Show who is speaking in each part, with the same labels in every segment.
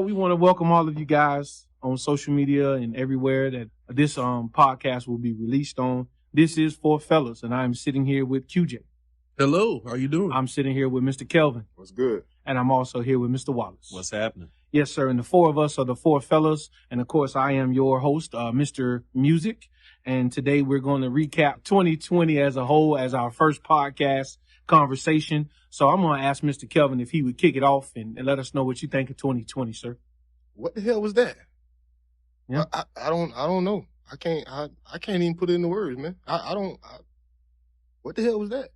Speaker 1: We want to welcome all of you guys on social media and everywhere that this podcast will be released on. This is Four Fellas, and I'm sitting here with QJ.
Speaker 2: Hello, how you doing?
Speaker 1: I'm sitting here with Mr. Kelvin.
Speaker 3: What's good?
Speaker 1: And I'm also here with Mr. Wallace.
Speaker 4: What's happening?
Speaker 1: Yes, sir. And the four of us are the Four Fellas. And of course, I am your host, Mr. Music. And today we're going to recap 2020 as a whole as our first podcast conversation. So I'm going to ask Mr. Kelvin if he would kick it off and let us know what you think of 2020, sir.
Speaker 3: What the hell was that?
Speaker 1: Yeah.
Speaker 3: I don't know. I can't even put it into words, man. What the hell was that?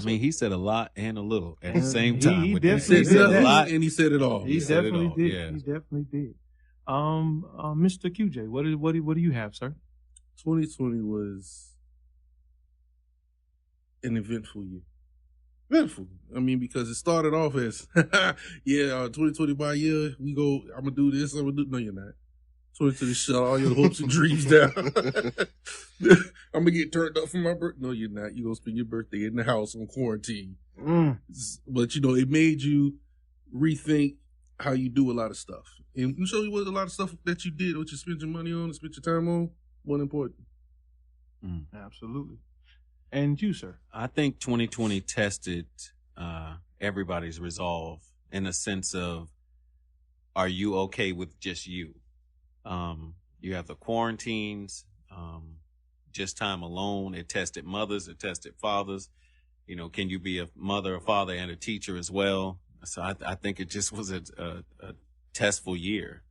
Speaker 4: He said a lot and a little at the same time.
Speaker 1: He
Speaker 4: with
Speaker 1: definitely
Speaker 4: that. He said
Speaker 1: did
Speaker 4: a
Speaker 1: that.
Speaker 4: lot
Speaker 2: and he said it all.
Speaker 1: He
Speaker 4: said it
Speaker 1: definitely
Speaker 4: all,
Speaker 1: did.
Speaker 4: yeah.
Speaker 1: He definitely did. Mr. QJ, what do you have, sir?
Speaker 2: 2020 was an eventful year. Eventful. Because it started off as, 2020 by year, I'm going to do this, no, you're not. 2020 shut all your hopes and dreams down. I'm going to get turned up for my birthday. No, you're not. You're going to spend your birthday in the house on quarantine. But, it made you rethink how you do a lot of stuff. And you show you what a lot of stuff that you did, what you spent your money on, spent your time on, wasn't important.
Speaker 1: Absolutely. And you, sir?
Speaker 4: I think 2020 tested everybody's resolve in the sense of, are you okay with just you? You have the quarantines, just time alone. It tested mothers, it tested fathers. Can you be a mother, a father, and a teacher as well? So I think it just was a testful year.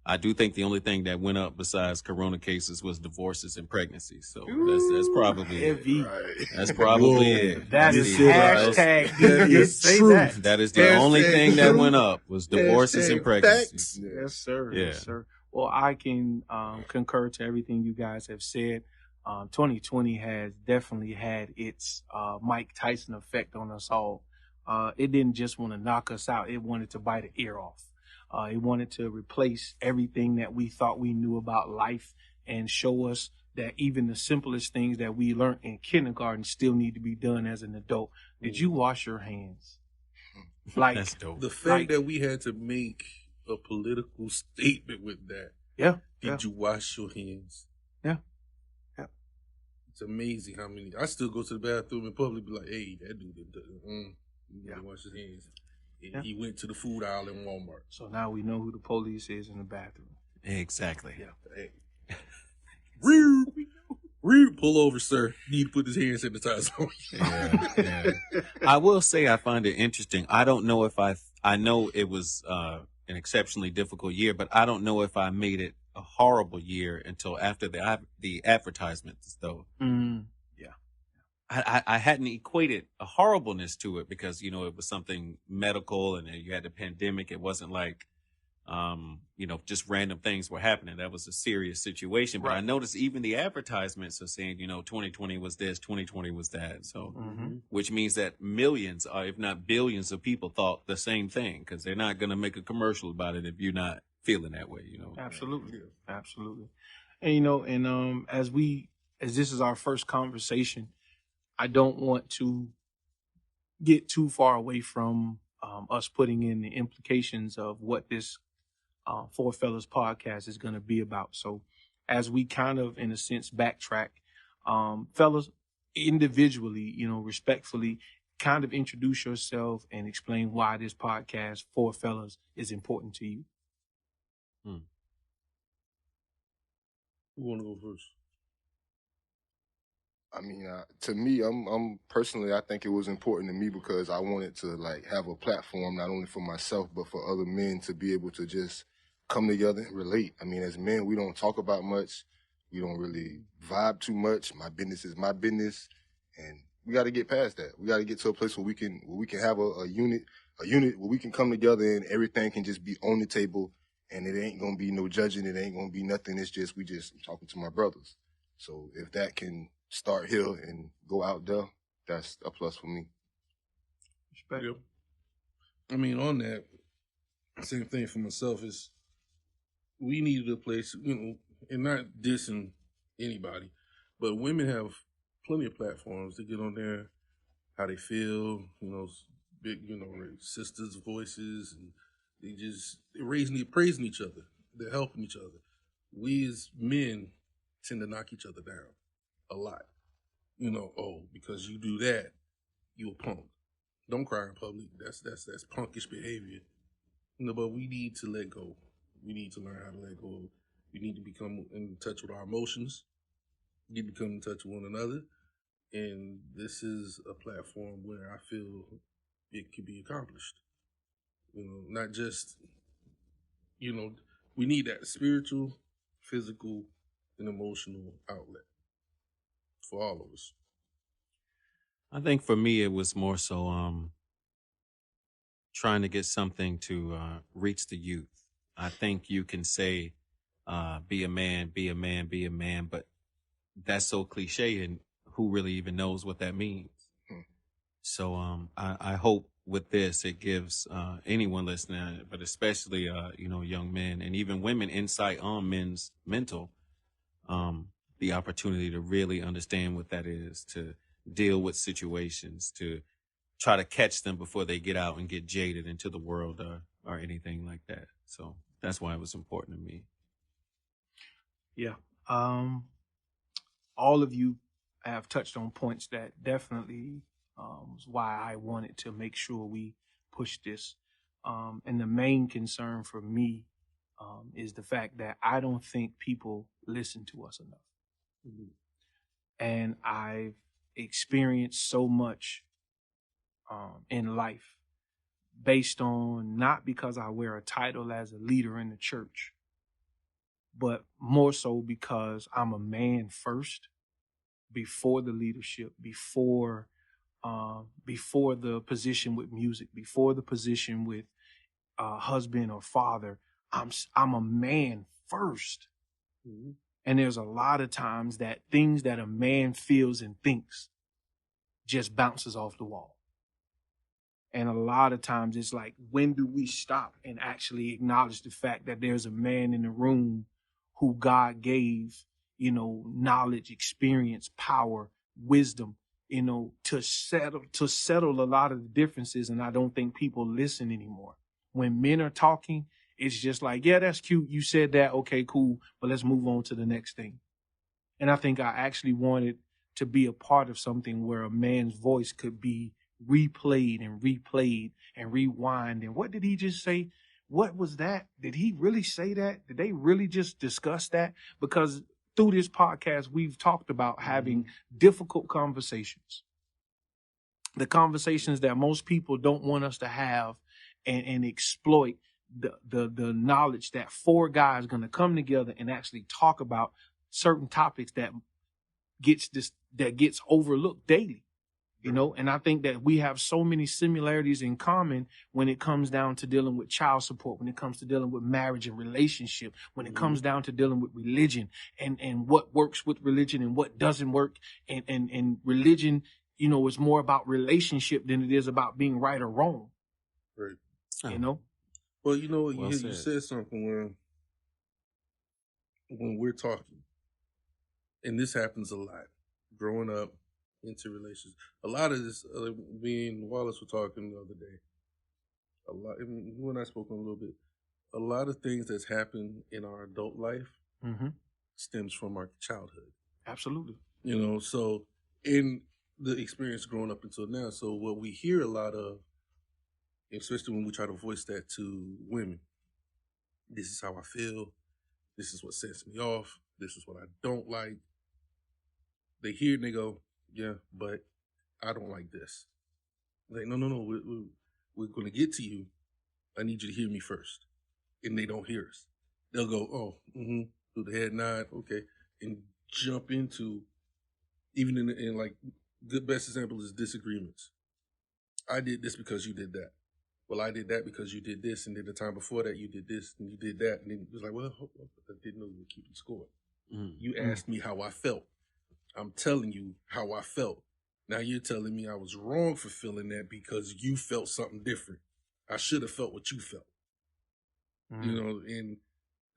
Speaker 4: I do think the only thing that went up besides corona cases was divorces and pregnancies. So that's probably
Speaker 1: heavy.
Speaker 4: it. That's probably it.
Speaker 1: That
Speaker 4: That's
Speaker 1: is
Speaker 4: the-
Speaker 1: hashtag.
Speaker 2: That is
Speaker 1: Say
Speaker 2: truth.
Speaker 1: that.
Speaker 4: That is the only
Speaker 2: Hashtag
Speaker 4: thing that
Speaker 2: truth.
Speaker 4: went up was divorces and
Speaker 2: Hashtag
Speaker 4: pregnancies.
Speaker 2: facts.
Speaker 1: Yes, sir.
Speaker 4: Yeah.
Speaker 1: Yes, sir. Well, I can concur to everything you guys have said. 2020 has definitely had its Mike Tyson effect on us all. It didn't just want to knock us out. It wanted to bite an ear off. It wanted to replace everything that we thought we knew about life and show us that even the simplest things that we learned in kindergarten still need to be done as an adult. Did you wash your hands?
Speaker 4: That's dope.
Speaker 2: The fact that we had to make a political statement with that.
Speaker 1: Yeah.
Speaker 2: Did you wash your hands?
Speaker 1: Yeah.
Speaker 2: It's amazing how many. I still go to the bathroom in public, be like, "Hey, that dude didn't wash his hands."
Speaker 1: Yeah.
Speaker 2: He went to the food aisle in Walmart.
Speaker 1: So now we know who the police is in the bathroom.
Speaker 4: Exactly.
Speaker 1: Yeah.
Speaker 2: Hey. Rear, pull over, sir. Need to put his hand sanitizer on.
Speaker 4: Yeah. I will say I find it interesting. I don't know if I know it was an exceptionally difficult year, but I don't know if I made it a horrible year until after the advertisements, though. I hadn't equated a horribleness to it because, it was something medical and you had the pandemic. It wasn't like, just random things were happening. That was a serious situation. But I noticed even the advertisements are saying, 2020 was this, 2020 was that. So, which means that millions, if not billions of people thought the same thing because they're not going to make a commercial about it if you're not feeling that way,
Speaker 1: Absolutely. Absolutely. And, as this is our first conversation, I don't want to get too far away from us putting in the implications of what this Four Fellas podcast is going to be about. So as we kind of, in a sense, backtrack, fellas, individually, respectfully, kind of introduce yourself and explain why this podcast, Four Fellas, is important to you.
Speaker 2: Who want to go first?
Speaker 3: To me, I'm personally, I think it was important to me because I wanted to have a platform not only for myself but for other men to be able to just come together and relate. As men, we don't talk about much, we don't really vibe too much. My business is my business, and we got to get past that. We got to get to a place where we can have a unit where we can come together and everything can just be on the table, and it ain't gonna be no judging, it ain't gonna be nothing. It's just I'm talking to my brothers. So if that can start here and go out there, that's a plus for me.
Speaker 1: Respect.
Speaker 2: Yep. On that, same thing for myself is we needed a place, and not dissing anybody, but women have plenty of platforms to get on there, how they feel, big, their sisters' voices and They're praising each other. They're helping each other. We as men tend to knock each other down a lot. You know, oh, because you do that, you a punk. Don't cry in public. That's punkish behavior. You know, but we need to let go. We need to learn how to let go. We need to become in touch with our emotions. We need to become in touch with one another. And this is a platform where I feel it can be accomplished. You know, not just, you know, we need that spiritual, physical, and emotional outlet for all of us.
Speaker 4: I think for me, it was more so trying to get something to reach the youth. I think you can say, be a man, be a man, be a man, but that's so cliche, and who really even knows what that means?
Speaker 3: Hmm.
Speaker 4: So I hope with this, it gives anyone listening, but especially, young men and even women, insight on men's mental, the opportunity to really understand what that is, to deal with situations, to try to catch them before they get out and get jaded into the world or anything like that. So that's why it was important to me.
Speaker 1: Yeah. All of you have touched on points that definitely was why I wanted to make sure we push this. And the main concern for me is the fact that I don't think people listen to us enough.
Speaker 2: Mhm.
Speaker 1: And I've experienced so much in life based on not because I wear a title as a leader in the church, but more so because I'm a man first, before the leadership, before the position with music, before the position with husband or father. I'm a man first.
Speaker 2: Mhm.
Speaker 1: And there's a lot of times that things that a man feels and thinks just bounces off the wall. And a lot of times it's like, when do we stop and actually acknowledge the fact that there's a man in the room who God gave, knowledge, experience, power, wisdom, to settle a lot of the differences. And I don't think people listen anymore. When men are talking, it's just like, yeah, that's cute. You said that. Okay, cool. But let's move on to the next thing. And I think I actually wanted to be a part of something where a man's voice could be replayed and replayed and rewind. And what did he just say? What was that? Did he really say that? Did they really just discuss that? Because through this podcast, we've talked about having difficult conversations. The conversations that most people don't want us to have, and exploit the knowledge that four guys are going to come together and actually talk about certain topics that gets overlooked daily. And I think that we have so many similarities in common when it comes down to dealing with child support, when it comes to dealing with marriage and relationship, when it comes down to dealing with religion and what works with religion and what doesn't work. And religion, is more about relationship than it is about being right or wrong.
Speaker 2: Right.
Speaker 1: Well,
Speaker 2: you said something where when we're talking, and this happens a lot, growing up into relations. A lot of this, me and Wallace were talking the other day. A lot, and you and I spoke on a little bit. A lot of things that's happened in our adult life stems from our childhood.
Speaker 1: Absolutely.
Speaker 2: So in the experience growing up until now, so what we hear a lot of, especially when we try to voice that to women, this is how I feel. This is what sets me off. This is what I don't like. They hear it and they go, yeah, but I don't like this. Like, no, we're going to get to you. I need you to hear me first. And they don't hear us. They'll go, oh, do the head nod, okay, and jump into, even in like, the best example is disagreements. I did this because you did that. Well, I did that because you did this, and then the time before that you did this, and you did that, and then it was like, well, I didn't know you were keeping score. You asked me how I felt. I'm telling you how I felt. Now you're telling me I was wrong for feeling that because you felt something different. I should have felt what you felt. And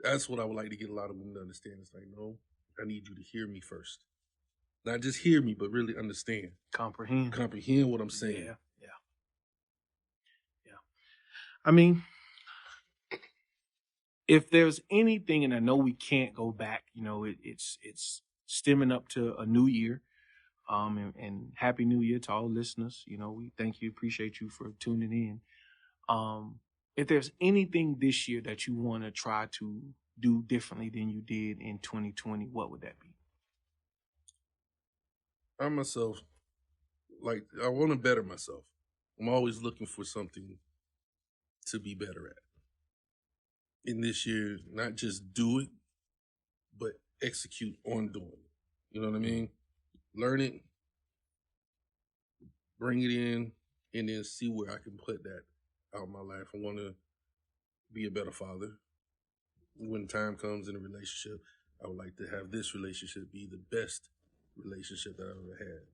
Speaker 2: that's what I would like to get a lot of women to understand. It's like, no, I need you to hear me first. Not just hear me, but really understand. Comprehend what I'm saying.
Speaker 1: Yeah. I mean, if there's anything, and I know we can't go back, it's stemming up to a new year. And happy new year to all listeners. We thank you, appreciate you for tuning in. If there's anything this year that you want to try to do differently than you did in 2020, what would that be?
Speaker 2: I myself, I want to better myself. I'm always looking for something to be better at. In this year, not just do it, but execute on doing it. You know what I mean? Learn it, bring it in, and then see where I can put that out in my life. I want to be a better father. When time comes in a relationship, I would like to have this relationship be the best relationship that I've ever had.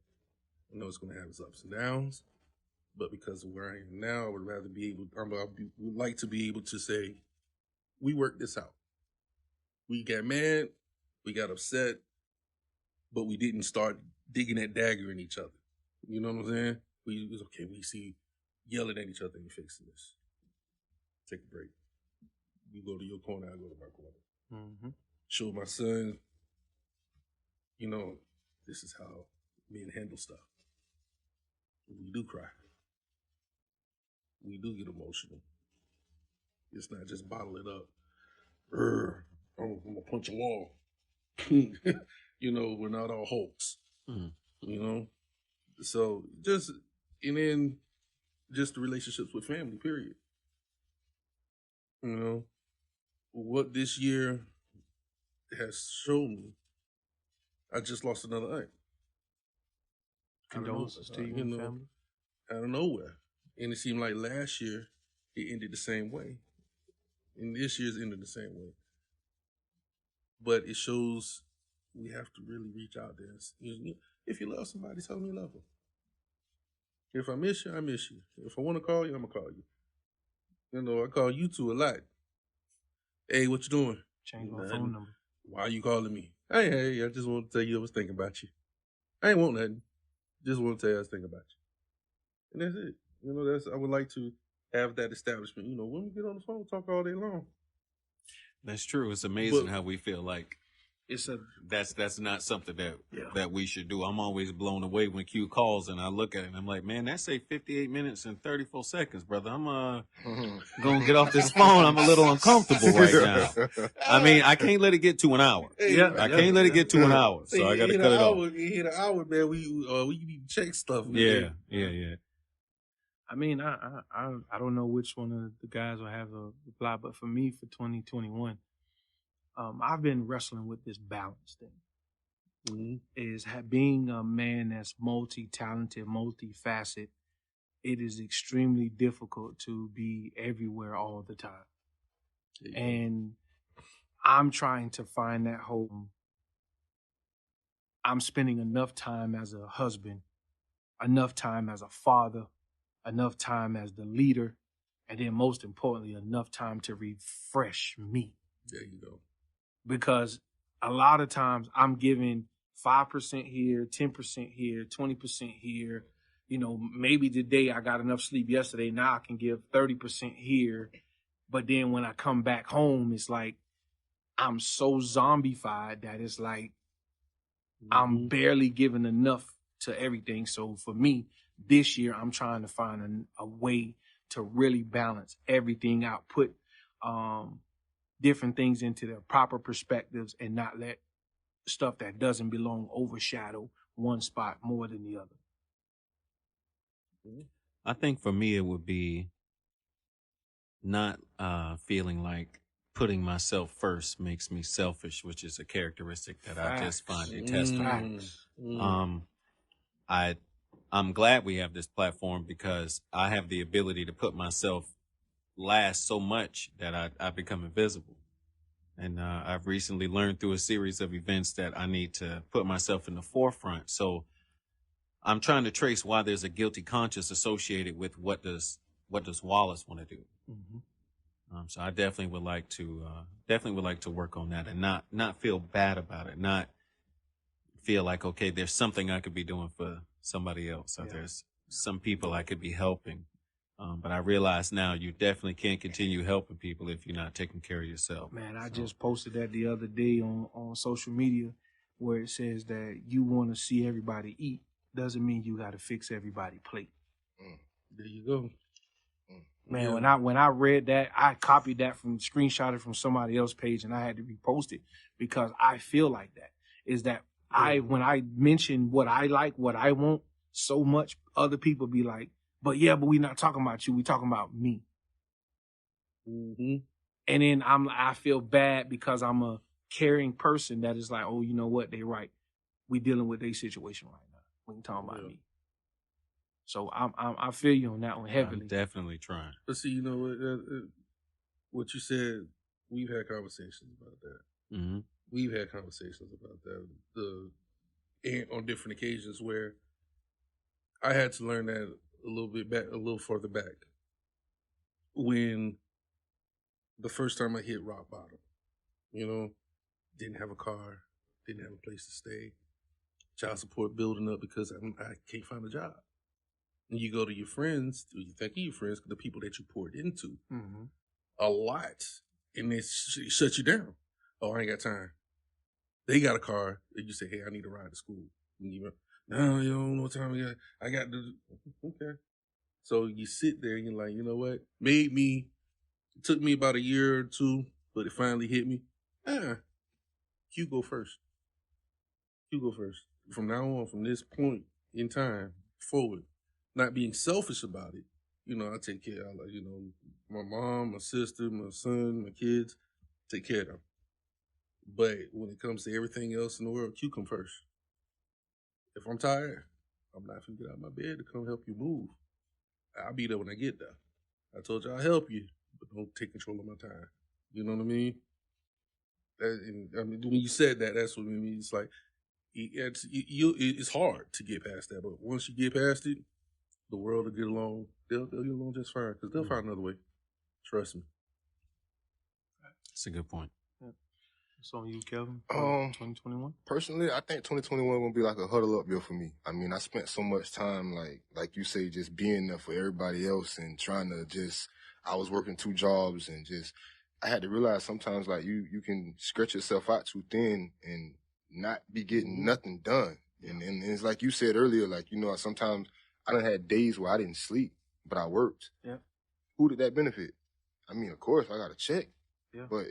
Speaker 2: I know it's going to have its ups and downs, but because of where I am now, I would rather would like to be able to say, we worked this out. We got mad, we got upset, but we didn't start digging that dagger in each other. You know what I'm saying? We was okay. We see yelling at each other and fixing this. Take a break. You go to your corner, I go to my corner.
Speaker 1: Mm-hmm.
Speaker 2: Show my son, this is how men handle stuff. We do cry. We do get emotional. It's not just bottle it up. I'm gonna punch a wall. We're not all Hulks.
Speaker 4: Mm-hmm.
Speaker 2: So and then just the relationships with family, period. What this year has shown me, I just lost another aunt.
Speaker 1: Condolences to you and family.
Speaker 2: Out of nowhere. And it seemed like last year it ended the same way. And this year's ended the same way. But it shows we have to really reach out there. If you love somebody, tell them you love them. If I miss you, I miss you. If I want to call you, I'm going to call you. I call you two a lot. Hey, what you doing?
Speaker 1: Change my phone number.
Speaker 2: Why are you calling me? Hey, I just want to tell you I was thinking about you. I ain't want nothing. Just want to tell you I was thinking about you. And that's it. I would like to have that establishment. When we get on the phone, talk all day long.
Speaker 4: That's true. It's amazing how we feel like that's not something that we should do. I'm always blown away when Q calls and I look at it and I'm like, man, that say 58 minutes and 34 seconds, brother. I'm gonna get off this phone. I'm a little uncomfortable right now. I mean, I can't let it get to an hour. I can't let it get to an hour. So I got to cut it off.
Speaker 2: You hit an hour, man. We need to check stuff.
Speaker 4: Man. Yeah.
Speaker 1: I mean, I don't know which one of the guys will have a reply, but for me, for 2021, I've been wrestling with this balance thing.
Speaker 2: Mm-hmm.
Speaker 1: Is being a man that's multi-talented, multifaceted, it is extremely difficult to be everywhere all the time.
Speaker 2: Yeah.
Speaker 1: And I'm trying to find that home. I'm spending enough time as a husband, enough time as a father, enough time as the leader, and then most importantly, enough time to refresh me.
Speaker 2: There you go.
Speaker 1: Because a lot of times I'm giving 5% here, 10% here, 20% here. Maybe today I got enough sleep yesterday. Now I can give 30% here. But then when I come back home, it's like I'm so zombified that it's like I'm barely giving enough to everything. So for me, this year, I'm trying to find a way to really balance everything out, put different things into their proper perspectives and not let stuff that doesn't belong overshadow one spot more than the other.
Speaker 4: I think for me, it would be not feeling like putting myself first makes me selfish, which is a characteristic that I just find detestable. I'm glad we have this platform because I have the ability to put myself last so much that I become invisible. And I've recently learned through a series of events that I need to put myself in the forefront. So I'm trying to trace why there's a guilty conscience associated with what does Wallace want to do.
Speaker 1: Mm-hmm.
Speaker 4: So I definitely would like to work on that and not feel bad about it, not feel like, okay, there's something I could be doing for somebody else. Or there's some people I could be helping. But I realize now you definitely can't continue helping people if you're not taking care of yourself.
Speaker 1: Man, I
Speaker 4: So,
Speaker 1: just posted that the other day on social media where it says that you want to see everybody eat. Doesn't mean you got to fix everybody's plate.
Speaker 2: There you go.
Speaker 1: Man,
Speaker 2: Yeah.
Speaker 1: when I read that, I copied that screenshotted from somebody else's page, and I had to repost it because I feel like that. Is that when I mention what I like, what I want so much, other people be like, but we not talking about you. We talking about me.
Speaker 2: Mm-hmm.
Speaker 1: And then I feel bad because I'm a caring person that is like, oh, you know what? They right. We dealing with their situation right now. We ain't talking about me. So I feel you on that one heavily.
Speaker 4: I'm definitely trying.
Speaker 2: But see, you know what you said. We've had conversations about that.
Speaker 4: Mm-hmm.
Speaker 2: We've had conversations about that. And on different occasions where I had to learn that a little further back. When the first time I hit rock bottom, didn't have a car, didn't have a place to stay, child support building up because I can't find a job. And you go to your friends, you think of your friends, the people that you poured into a lot, and they shut you down. Oh, I ain't got time. They got a car, and you say, hey, I need a ride to school. And no, you don't know what time I got to. Okay. So you sit there and you're like, you know what? It took me about a year or two, but it finally hit me. You go first. You go first. From now on, from this point in time forward, not being selfish about it, I take care of, my mom, my sister, my son, my kids, take care of them. But when it comes to everything else in the world, you come first. If I'm tired, I'm not going to get out of my bed to come help you move. I'll be there when I get there. I told you I'll help you, but don't take control of my time. You know what I mean? When you said that, that's what I mean. It's like, it's hard to get past that, but once you get past it, the world will get along. They'll get along just fine because they'll find another way. Trust me.
Speaker 4: That's a good point.
Speaker 1: It's on you, Kelvin. 2021.
Speaker 3: Personally, I think 2021 will be like a huddle up year for me. I mean, I spent so much time, like you say, just being there for everybody else and trying to I was working 2 jobs and I had to realize sometimes like you can stretch yourself out too thin and not be getting nothing done. And it's like you said earlier, like, sometimes I done had days where I didn't sleep, but I worked.
Speaker 1: Yeah.
Speaker 3: Who did that benefit? I mean, of course, I got a check.
Speaker 1: Yeah.
Speaker 3: But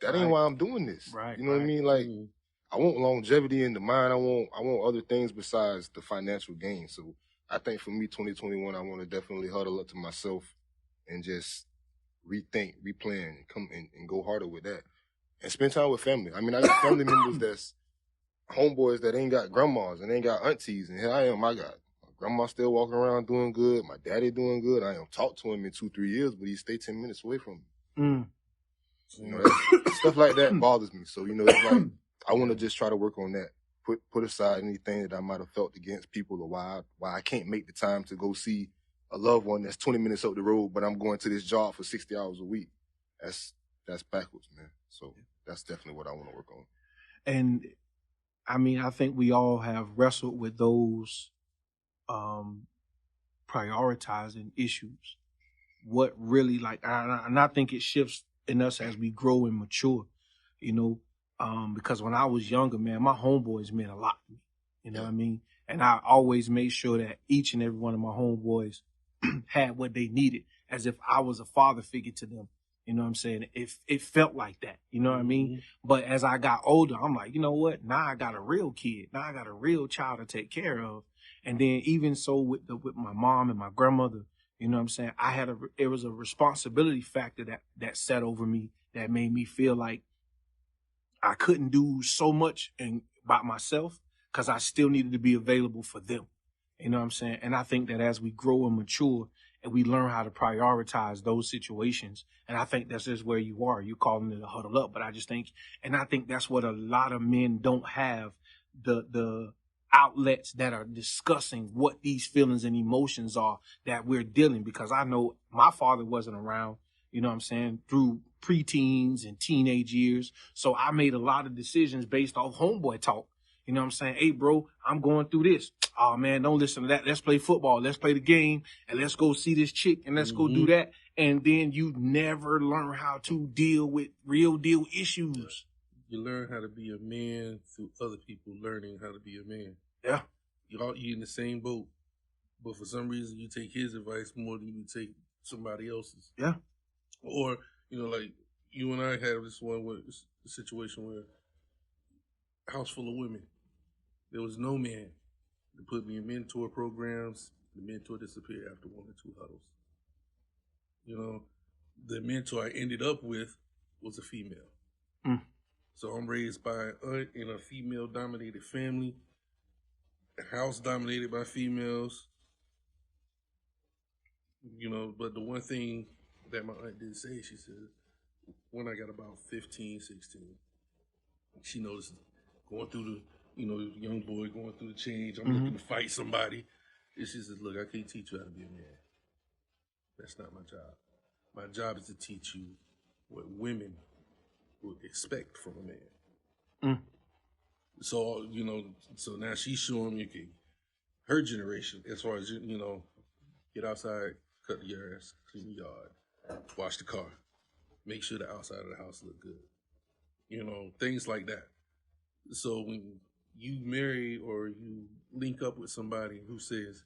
Speaker 3: that ain't why I'm doing this.
Speaker 1: Right.
Speaker 3: You know what I mean? Like, I want longevity in the mind. I want other things besides the financial gain. So I think for me, 2021, I want to definitely huddle up to myself and just rethink, replan, come and go harder with that. And spend time with family. I mean, I got family members that's homeboys that ain't got grandmas and ain't got aunties. And here I am, I got my grandma still walking around doing good. My daddy doing good. I ain't talked to him in 2-3 years, but he stay 10 minutes away from me. Stuff like that bothers me. So, it's like I want to just try to work on that. Put aside anything that I might have felt against people or why I can't make the time to go see a loved one that's 20 minutes up the road, but I'm going to this job for 60 hours a week. That's backwards, man. So that's definitely what I want to work on.
Speaker 1: And I mean, I think we all have wrestled with those prioritizing issues. What really and I think it shifts in us as we grow and mature, because when I was younger, man, my homeboys meant a lot to me. You know what I mean? And I always made sure that each and every one of my homeboys had what they needed, as if I was a father figure to them. You know what I'm saying? It felt like that. You know what I mean? But as I got older, I'm like, you know what? Now I got a real kid. Now I got a real child to take care of. And then even so with my mom and my grandmother, you know what I'm saying? It was a responsibility factor that set over me that made me feel like I couldn't do so much by myself because I still needed to be available for them. You know what I'm saying? And I think that as we grow and mature and we learn how to prioritize those situations, and I think that's just where you are. You're calling it a huddle up, but I think that's what a lot of men don't have, the outlets that are discussing what these feelings and emotions are that we're dealing, because I know my father wasn't around, you know what I'm saying, through preteens and teenage years. So I made a lot of decisions based off homeboy talk. You know what I'm saying? Hey, bro, I'm going through this. Oh, man, don't listen to that. Let's play football. Let's play the game, and let's go see this chick, and let's go do that. And then you never learn how to deal with real deal issues.
Speaker 2: You learn how to be a man through other people learning how to be a man.
Speaker 1: Yeah.
Speaker 2: Y'all in the same boat, but for some reason you take his advice more than you take somebody else's.
Speaker 1: Yeah.
Speaker 2: Or, like you and I had this situation where house full of women. There was no man to put me in mentor programs. The mentor disappeared after 1 or 2 huddles. The mentor I ended up with was a female.
Speaker 1: Mm.
Speaker 2: So I'm raised by an aunt in a female-dominated family, a house dominated by females. But the one thing that my aunt did say, she said, when I got about 15, 16, she noticed going through the, young boy going through the change. I'm looking to fight somebody. And she said, look, I can't teach you how to be a man. That's not my job. My job is to teach you what women would expect from a man. So, so now she's showing me, okay, her generation, as far as, get outside, cut the grass, clean the yard, wash the car, make sure the outside of the house look good. Things like that. So when you marry or you link up with somebody who says,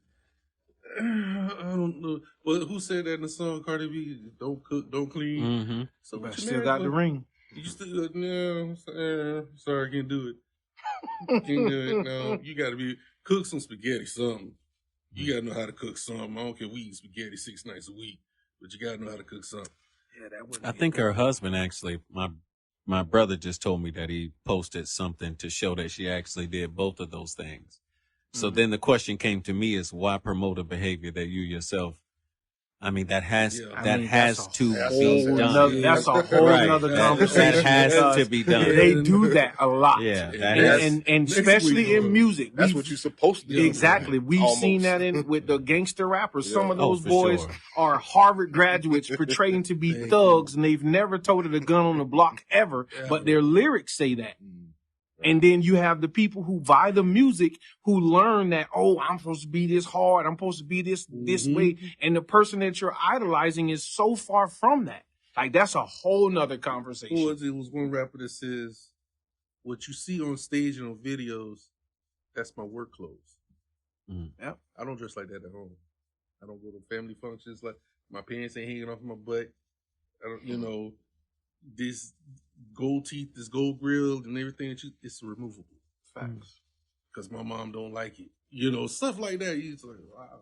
Speaker 2: I don't know. Well, who said that in the song Cardi B? Don't cook, don't clean.
Speaker 4: Mm-hmm.
Speaker 2: So
Speaker 1: But
Speaker 2: you
Speaker 1: still
Speaker 2: married
Speaker 1: got the
Speaker 2: for?
Speaker 1: ring.
Speaker 2: You still no? Sorry, I can't do it. Can't do it. No, you got to cook some spaghetti, something. You got to know how to cook something. I don't care if we eat spaghetti 6 nights a week, but you got to know how to cook something.
Speaker 1: Yeah, that wouldn't
Speaker 4: I
Speaker 1: be
Speaker 4: think
Speaker 1: a
Speaker 4: her
Speaker 1: problem.
Speaker 4: husband actually, my brother just told me that he posted something to show that she actually did both of those things. So then the question came to me is why promote a behavior that you yourself, I mean, that has
Speaker 2: Yeah.
Speaker 1: I mean,
Speaker 4: has
Speaker 1: that's a
Speaker 4: to
Speaker 3: That's
Speaker 4: be
Speaker 3: what I'm
Speaker 4: done.
Speaker 3: saying.
Speaker 1: That's a whole
Speaker 4: Right.
Speaker 1: nother
Speaker 4: That
Speaker 1: conversation.
Speaker 4: has
Speaker 1: because
Speaker 4: to be done.
Speaker 1: They do that a lot.
Speaker 4: Yeah, that
Speaker 1: and,
Speaker 4: has.
Speaker 1: and
Speaker 2: Next
Speaker 1: especially
Speaker 2: week,
Speaker 1: in music.
Speaker 3: That's
Speaker 1: We've-
Speaker 3: what you're supposed to do.
Speaker 1: Exactly. We've
Speaker 3: Almost.
Speaker 1: seen that with the gangster rappers. Some
Speaker 3: Yeah.
Speaker 1: of those
Speaker 4: for
Speaker 1: boys
Speaker 4: sure.
Speaker 1: are Harvard graduates portraying to be
Speaker 2: Thank
Speaker 1: thugs, and they've never toted a gun on the block ever, but their lyrics say that. And then you have the people who buy the music who learn that, oh, I'm supposed to be this hard. I'm supposed to be this way. And the person that you're idolizing is so far from that. Like, that's a whole nother conversation.
Speaker 2: It was one rapper that says, what you see on stage and on videos, that's my work clothes.
Speaker 1: Yep.
Speaker 2: I don't dress like that at home. I don't go to family functions. Like, my pants ain't hanging off my butt. I don't, this gold teeth, this gold grill and everything, it's removable.
Speaker 1: Facts.
Speaker 2: Because my mom don't like it. Stuff like that. You're like, wow.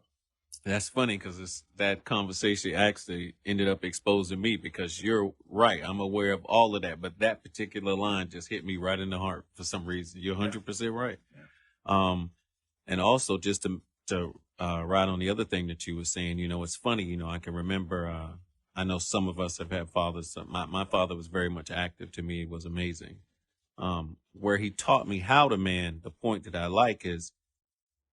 Speaker 4: That's funny because that conversation actually ended up exposing me because you're right. I'm aware of all of that, but that particular line just hit me right in the heart for some reason. You're 100% right. And also just to ride on the other thing that you were saying, it's funny, I can remember, I know some of us have had fathers. My father was very much active to me. It was amazing. Where he taught me how to man, the point that I like is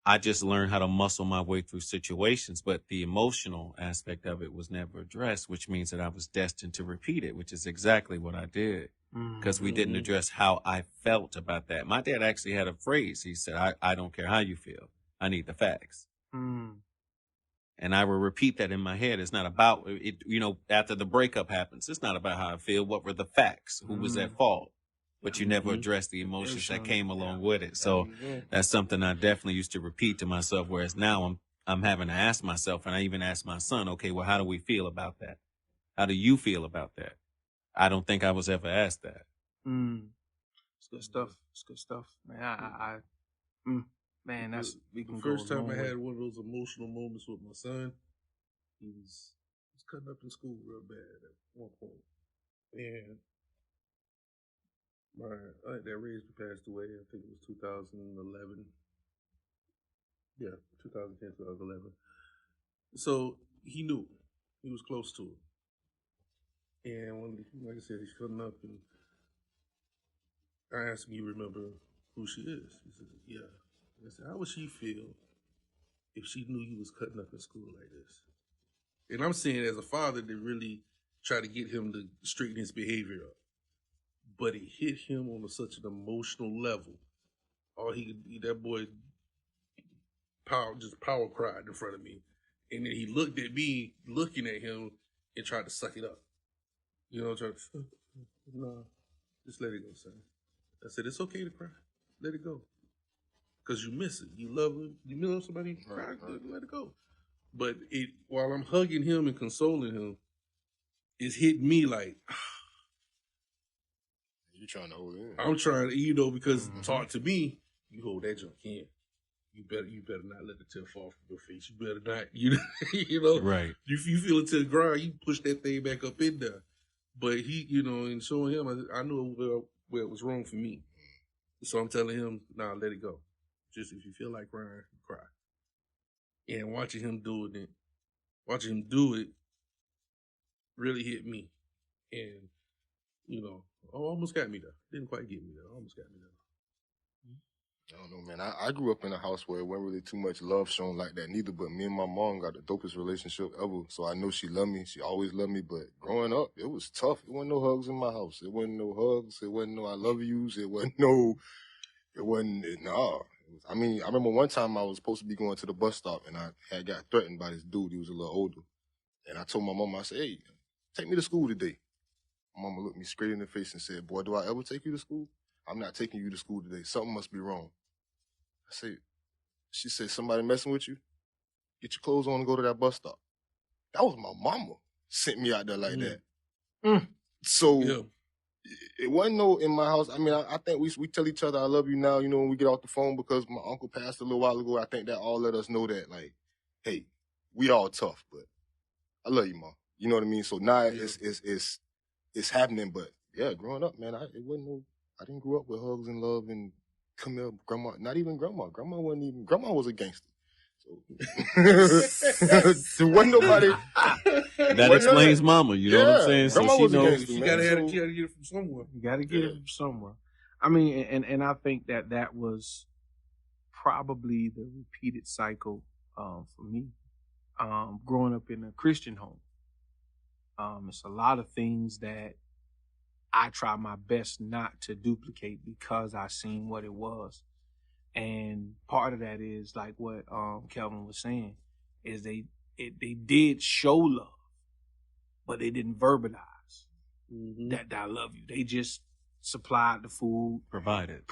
Speaker 4: I just learned how to muscle my way through situations, but the emotional aspect of it was never addressed, which means that I was destined to repeat it, which is exactly what I did because we didn't address how I felt about that. My dad actually had a phrase. He said, I don't care how you feel. I need the facts. And I will repeat that in my head. It's not about it, after the breakup happens, it's not about how I feel. What were the facts? Who was at fault? But you never addressed the emotions that came along with it. So that's something I definitely used to repeat to myself. Whereas now I'm having to ask myself, and I even ask my son, okay, well, how do we feel about that? How do you feel about that? I don't think I was ever asked that.
Speaker 1: It's good stuff. It's good stuff, man. Man, that's we can
Speaker 2: The
Speaker 1: go
Speaker 2: first
Speaker 1: a
Speaker 2: time
Speaker 1: long
Speaker 2: I
Speaker 1: way.
Speaker 2: had one of those emotional moments with my son, he was cutting up in school real bad at one point. And my aunt that raised me passed away, I think it was 2011. Yeah, 2010, 2011. So he knew. He was close to her. And when, like I said, he's cutting up, and I asked him, you remember who she is? He said, yeah. I said, how would she feel if she knew you was cutting up in school like this? And I'm saying as a father to really try to get him to straighten his behavior up. But it hit him on such an emotional level that boy power cried in front of me. And then he looked at me, looking at him, and tried to suck it up. You know, no, just let it go, son. I said, it's okay to cry. Let it go. Because you miss it. You love it. You love somebody, you cry, let it go. But while I'm hugging him and consoling him, it's hitting me like,
Speaker 3: you trying to hold it in.
Speaker 2: I'm trying to, because talk to me, you hold that junk in. You better not let the tear fall from your face. You better not,
Speaker 4: Right.
Speaker 2: You feel it to the ground, you push that thing back up in there. But he, and showing him, I knew where it was wrong for me. So I'm telling him, nah, let it go. Just if you feel like crying, cry. And watching him do it really hit me. And, almost got me there. Didn't quite get me there. Almost got me there.
Speaker 3: I don't know, man. I grew up in a house where it wasn't really too much love shown like that neither, but me and my mom got the dopest relationship ever. So I know she loved me. She always loved me, but growing up, it was tough. It wasn't no hugs in my house. It wasn't no hugs. It wasn't no I love yous. I remember one time I was supposed to be going to the bus stop and I had got threatened by this dude. He was a little older. And I told my mom, I said, hey, take me to school today. My mama looked me straight in the face and said, boy, do I ever take you to school? I'm not taking you to school today. Something must be wrong. She said, somebody messing with you? Get your clothes on and go to that bus stop. That was my mama sent me out there like that. So it wasn't no in my house. I mean, I think we tell each other I love you now, when we get off the phone because my uncle passed a little while ago. I think that all let us know that, like, hey, we all tough, but I love you, Mom. You know what I mean? So now it's happening, but yeah, growing up, man, I didn't grow up with hugs and love and come here, grandma. Not even grandma. Grandma was a gangster. So there wasn't nobody.
Speaker 4: That explains mama. You know what I'm saying?
Speaker 3: Grandma was a gangster.
Speaker 2: You gotta get it from somewhere.
Speaker 1: You gotta get it from somewhere. I mean, and I think that was probably the repeated cycle for me. Growing up in a Christian home. It's a lot of things that I try my best not to duplicate because I seen what it was. And part of that is like what Kelvin was saying, is they did show love, but they didn't verbalize that I love you. They just supplied the food, provided,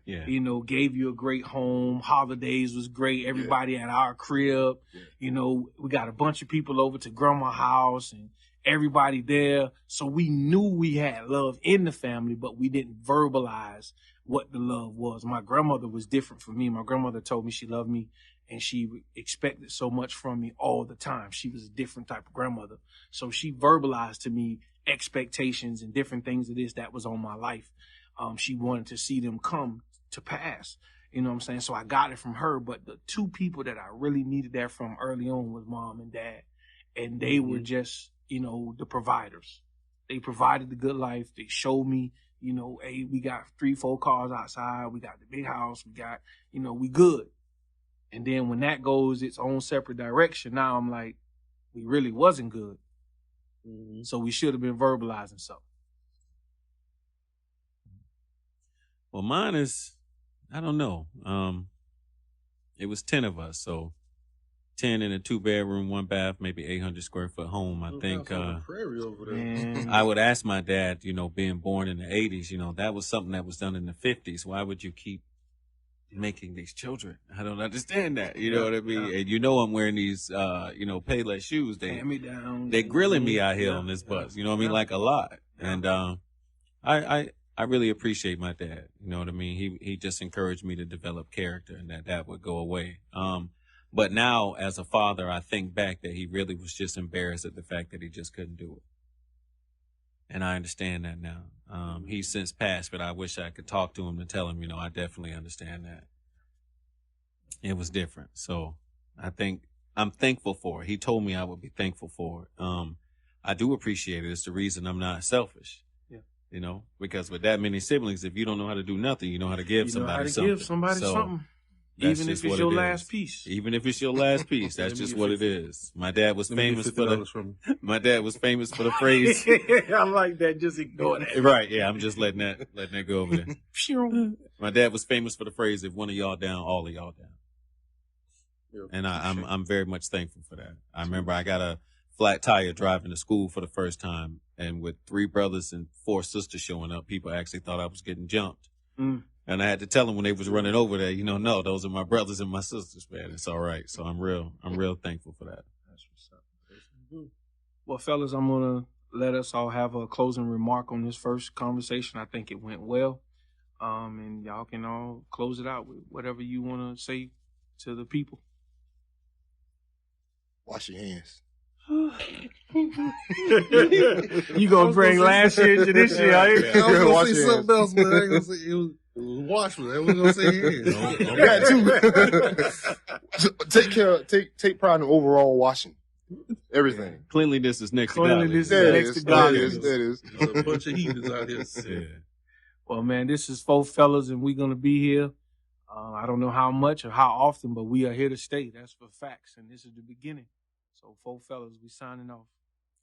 Speaker 1: gave you a great home. Holidays was great. Everybody at our crib, we got a bunch of people over to grandma's house and everybody there. So we knew we had love in the family, but we didn't verbalize what the love was. My grandmother was different from me. My grandmother told me she loved me and she expected so much from me all the time. She was a different type of grandmother. So she verbalized to me expectations and different things of this that was on my life. She wanted to see them come to pass. You know what I'm saying? So I got it from her. But the two people that I really needed that from early on was Mom and Dad. And they were just, the providers. They provided the good life. They showed me, hey, we got 3-4 cars outside. We got the big house. We got, we good. And then when that goes its own separate direction, now I'm like, we really wasn't good. So we should have been verbalizing something.
Speaker 4: Well, mine is, I don't know. It was 10 of us. So 10 in a 2-bedroom, 1 bath, maybe 800 square foot home. I think
Speaker 2: prairie over there.
Speaker 4: I would ask my dad, being born in the 80s, that was something that was done in the 50s. Why would you keep making these children? I don't understand that. You know what I mean? And I'm wearing these, Payless shoes. They're grilling me out here on this bus. You know what I mean? Like a lot. And I really appreciate my dad. You know what I mean? He just encouraged me to develop character and that would go away. But now, as a father, I think back that he really was just embarrassed at the fact that he just couldn't do it. And I understand that now. He's since passed, but I wish I could talk to him to tell him, I definitely understand that. It was different. So I think I'm thankful for it. He told me I would be thankful for it. I do appreciate it. It's the reason I'm not selfish. Because with that many siblings, if you don't know how to do nothing, you know how to give somebody something.
Speaker 1: Give somebody something.
Speaker 4: That's
Speaker 1: Even if
Speaker 4: just
Speaker 1: it's
Speaker 4: what
Speaker 1: your
Speaker 4: it
Speaker 1: last
Speaker 4: is.
Speaker 1: piece.
Speaker 4: Even if it's your last piece, that's
Speaker 2: Let me
Speaker 4: just
Speaker 2: get
Speaker 4: what it
Speaker 2: 50.
Speaker 4: is. My dad was
Speaker 2: Let me get
Speaker 4: famous for the
Speaker 2: $50 from
Speaker 4: my dad was famous for the phrase.
Speaker 1: I like that. Just ignore that.
Speaker 4: Right, yeah, I'm just letting that go over there.
Speaker 1: Phew.
Speaker 4: My dad was famous for the phrase, if one of y'all down, all of y'all down.
Speaker 2: you.
Speaker 4: And I'm very much thankful for that. I remember I got a flat tire driving to school for the first time, and with 3 brothers and 4 sisters showing up, people actually thought I was getting jumped.
Speaker 1: Mm.
Speaker 4: And I had to tell them when they was running over there, no, those are my brothers and my sisters, man. It's all right. So I'm real thankful for that.
Speaker 1: That's what's up. Well, fellas, I'm gonna let us all have a closing remark on this first conversation. I think it went well. And y'all can all close it out with whatever you want to say to the people.
Speaker 3: Wash your hands.
Speaker 1: You gonna bring last year into this year? Are you?
Speaker 2: I was gonna
Speaker 3: Wash
Speaker 2: say
Speaker 3: your
Speaker 2: something else, but I ain't gonna say it was wash me. I was gonna say hands.
Speaker 3: That too. Take pride in the overall washing. Everything.
Speaker 4: Cleanliness is next to
Speaker 1: Cleanliness
Speaker 4: godliness.
Speaker 1: is next to
Speaker 3: That
Speaker 1: godliness.
Speaker 3: is. That is.
Speaker 2: There's a bunch of heathens out here.
Speaker 4: Yeah.
Speaker 1: Well, man, this is 4 fellas, and we're gonna be here. I don't know how much or how often, but we are here to stay. That's for facts, and this is the beginning. So 4 fellas, we signing off.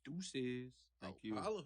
Speaker 1: Deuces.
Speaker 4: Thank you.
Speaker 2: Holla.